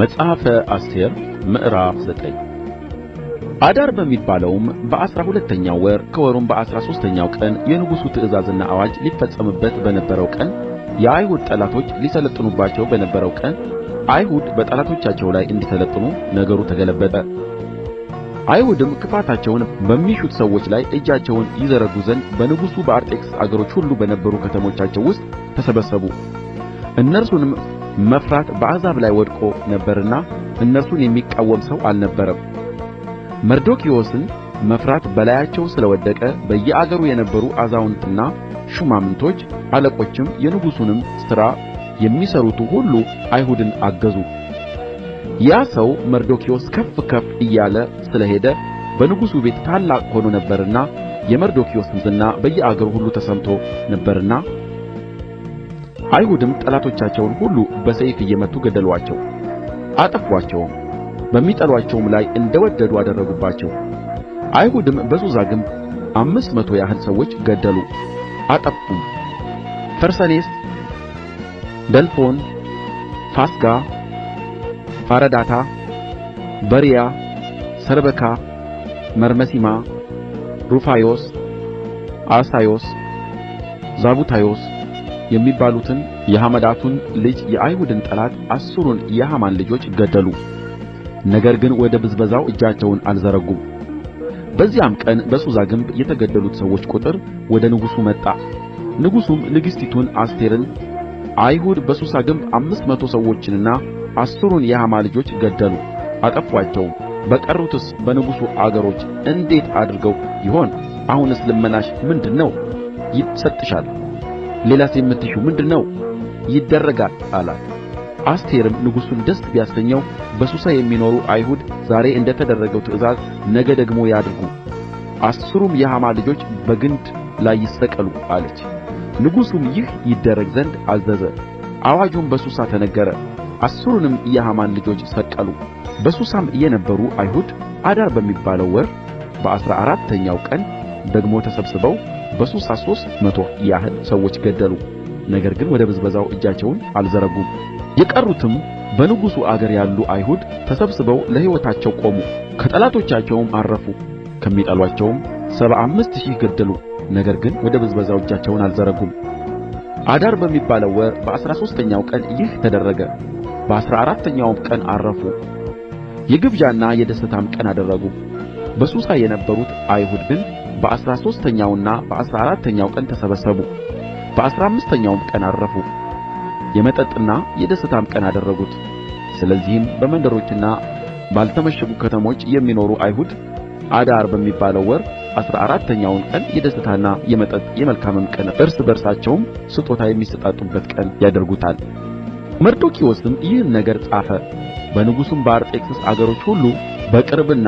መጽሐፈ አስቴር ምዕራፍ 9 አዳር በሚባለውም በ12ኛው ወር ከወሩም በ13ኛው ቀን የንጉሡ ትእዛዝና አዋጅ ሊፈጸምበት በነበረው ቀን የአይሁድ ጠላቶች ሊሠለጥኑባቸው በነበረው ቀን አይሁድ በጠላቶቻቸው ላይ እንዲሠለጥኑ ነገሩ ተገለበጠ። አይሁድም ክፋታቸውን በሚሹት ሰዎች ላይ እጃቸውን ይዘረጉ ዘንድ በንጉሡ በአርጤክስስ አገሮች ሁሉ በነበሩ ከተሞቻቸው ውስጥ ተሰበሰቡ። እነርሱንም መፍራት በአሕዛብ ላይ ወድቆ ነበርና እነርሱን የሚቃወም ሰው አልነበረም። መርዶክዮስን መፍራት በላያቸው ስለ ወደቀ በየአገሩ የነበሩ አዛውንትና ሹማምቶች አለቆችም የንጉሡንም ሥራ የሚሠሩቱ ሁሉ አይሁድን አገዙ። ያ ሰው መርዶክዮስ ከፍ ከፍ እያለ ስለ ሄደ በንጉሡ ቤት ታላቅ ሆኖ ነበርና የመርዶክዮስም ዝና በየአገሩ ሁሉ ተሰምቶ ነበርና አይሁድም ጠላቶቻቸውን ሁሉ በሰይፍ እየመቱ ገደሉአቸው፣ አጠፉአቸውም። በሚጠሉአቸውም ላይ እንደ ወደዱ አደረጉባቸው። አይሁድም በሱሳ ግንብ 500 ያህል ሰዎች ገደሉ፣ አጠፉም። ፈርሰኔስ፣ ደልፎን፣ ፋስጋ፣ ፋረዳታ፣ በርያ፣ ሰርበካ፣ መርመሲማ፣ ሩፋዮስ፣ አሳዮስ፣ ዛቡታዮስ የሚባሉትን የሐመዳቱን ልጅ የአይሁድን ጠላት 10ሩን የሐማን ልጆች ገደሉ። ነገር ግን ወደ ብዝበዛው እጃቸውን አልዘረጉም። በዚያም ቀን በሱሳ ግንብ የተገደሉት ሰዎች ቍጥር ወደ ንጉሡ መጣ። ንጉሡም ንግሥቲቱን አስቴርን አይሁድ በሱሳ ግንብ 500 ሰዎችንና 10ሩን የሐማ ልጆች ገደሉ፣ አጠፉአቸውም። በቀሩትስ በንጉሡ አገሮች እንዴት አድርገው ይሆን? አሁንስ ልመናሽ ምንድር ነው? ይሰጥሻል። ሌላስ የምትሺው ምንድር ነው? ይደረጋል አላት። አስቴርም ንጉሡን ደስ ቢያሰኘው በሱሳ የሚኖሩ አይሁድ ዛሬ እንደ ተደረገው ትእዛዝ ነገ ደግሞ ያድርጉ፣ 10ሩም የሐማ ልጆች በግንድ ላይ ይሰቀሉ አለች። ንጉሡም ይህ ይደረግ ዘንድ አዘዘ። አዋጁም በሱሳ ተነገረ። 10ሩንም የሐማን ልጆች ሰቀሉ። በሱሳም የነበሩ አይሁድ አዳር በሚባለው ወር በ14ኛው ቀን ደግሞ ተሰብስበው በሱሳ 300 ያህል ሰዎች ገደሉ። ነገር ግን ወደ ብዝበዛው እጃቸውን አልዘረጉም። የቀሩትም በንጉሡ አገር ያሉ አይሁድ ተሰብስበው ለሕይወታቸው ቆሙ፣ ከጠላቶቻቸውም ዐረፉ። ከሚጠሉአቸውም 75,000 ገደሉ። ነገር ግን ወደ ብዝበዛው እጃቸውን አልዘረጉም። አዳር በሚባለው ወር በ13ኛው ቀን ይህ ተደረገ። በ14ኛውም ቀን ዐረፉ። የግብዣና የደስታም ቀን አደረጉ። በሱሳ የነበሩት አይሁድ ግን በ13ኛውና በ14ኛው ቀን ተሰበሰቡ። በ15ኛውም ቀን ዐረፉ። የመጠጥና የደስታም ቀን አደረጉት። ስለዚህም በመንደሮችና ባልተመሸጉ ከተሞች የሚኖሩ አይሁድ አዳር በሚባለው ወር 14ኛውን ቀን የደስታና የመጠጥ የመልካምም ቀን እርስ በርሳቸውም ስጦታ የሚሰጣጡበት ቀን ያደርጉታል። መርዶክዮስም ይህን ነገር ጻፈ። በንጉሡም በአርጤክስስ አገሮች ሁሉ በቅርብና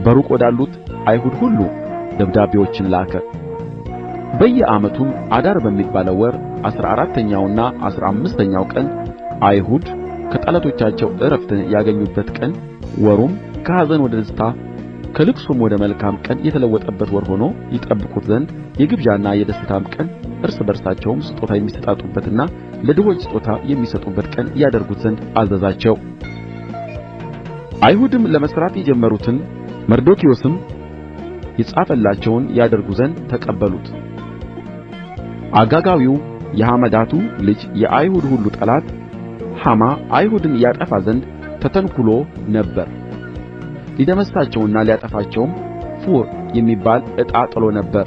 በሩቅ ወዳሉት አይሁድ ሁሉ ደብዳቤዎችን ላከ። በየዓመቱም አዳር በሚባለው ወር 14ኛውና 15ኛው ቀን አይሁድ ከጠላቶቻቸው ዕረፍትን ያገኙበት ቀን፣ ወሩም ከኀዘን ወደ ደስታ ከልቅሶም ወደ መልካም ቀን የተለወጠበት ወር ሆኖ ይጠብቁት ዘንድ የግብዣና የደስታም ቀን እርስ በርሳቸውም ስጦታ የሚሰጣጡበትና ለድሆች ስጦታ የሚሰጡበት ቀን ያደርጉት ዘንድ አዘዛቸው። አይሁድም ለመሥራት የጀመሩትን መርዶክዮስም የጻፈላቸውን ያደርጉ ዘንድ ተቀበሉት። አጋጋዊው የሐመዳቱ ልጅ የአይሁድ ሁሉ ጠላት ሐማ አይሁድን ያጠፋ ዘንድ ተተንኵሎ ነበር። ሊደመስሳቸውና ሊያጠፋቸውም ፉር የሚባል ዕጣ ጥሎ ነበር።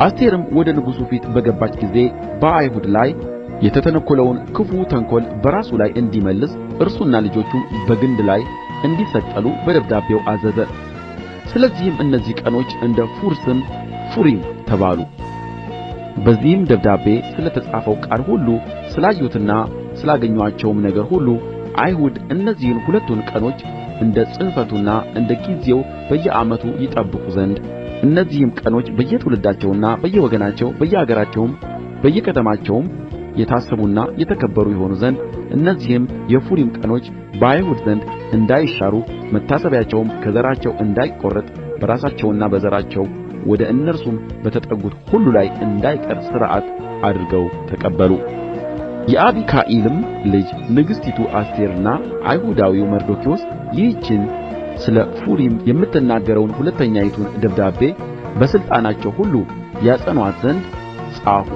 አስቴርም ወደ ንጉሡ ፊት በገባች ጊዜ በአይሁድ ላይ የተተነኰለውን ክፉ ተንኰል በራሱ ላይ እንዲመልስ እርሱና ልጆቹም በግንድ ላይ እንዲሰቀሉ በደብዳቤው አዘዘ። ስለዚህም እነዚህ ቀኖች እንደ ፉር ስም ፉሪም ተባሉ። በዚህም ደብዳቤ ስለ ተጻፈው ቃል ሁሉ ስላዩትና ስላገኙአቸውም ነገር ሁሉ አይሁድ እነዚህን ሁለቱን ቀኖች እንደ ጽሕፈቱና እንደ ጊዜው በየዓመቱ ይጠብቁ ዘንድ እነዚህም ቀኖች በየትውልዳቸውና በየወገናቸው በየአገራቸውም በየከተማቸውም የታሰቡና የተከበሩ ይሆኑ ዘንድ እነዚህም የፉሪም ቀኖች በአይሁድ ዘንድ እንዳይሻሩ መታሰቢያቸውም ከዘራቸው እንዳይቈረጥ በራሳቸውና በዘራቸው ወደ እነርሱም በተጠጉት ሁሉ ላይ እንዳይቀር ሥርዓት አድርገው ተቀበሉ። የአቢካኢልም ልጅ ንግሥቲቱ አስቴርና አይሁዳዊው መርዶክዮስ ይህችን ስለ ፉሪም የምትናገረውን ሁለተኛይቱን ደብዳቤ በሥልጣናቸው ሁሉ ያጸኑአት ዘንድ ጻፉ።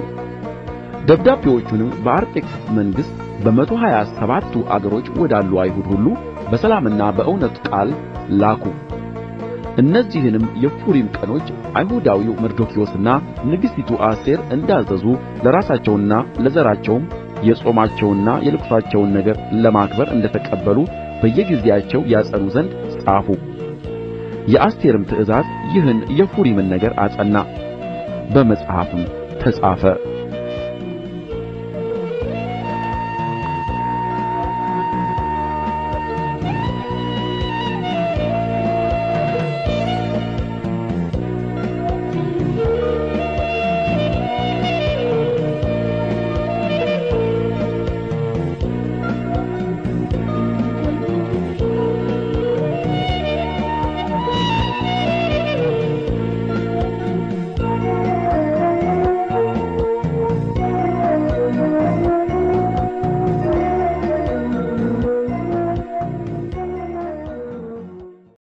ደብዳቤዎቹንም በአርጤክስስ መንግሥት በ127ቱ አገሮች ወዳሉ አይሁድ ሁሉ በሰላምና በእውነት ቃል ላኩ። እነዚህንም የፉሪም ቀኖች አይሁዳዊው መርዶክዮስና ንግሥቲቱ አስቴር እንዳዘዙ ለራሳቸውና ለዘራቸውም የጾማቸውንና የልቅሶአቸውን ነገር ለማክበር እንደ ተቀበሉ በየጊዜያቸው ያጸኑ ዘንድ ጻፉ። የአስቴርም ትእዛዝ ይህን የፉሪምን ነገር አጸና፣ በመጽሐፍም ተጻፈ።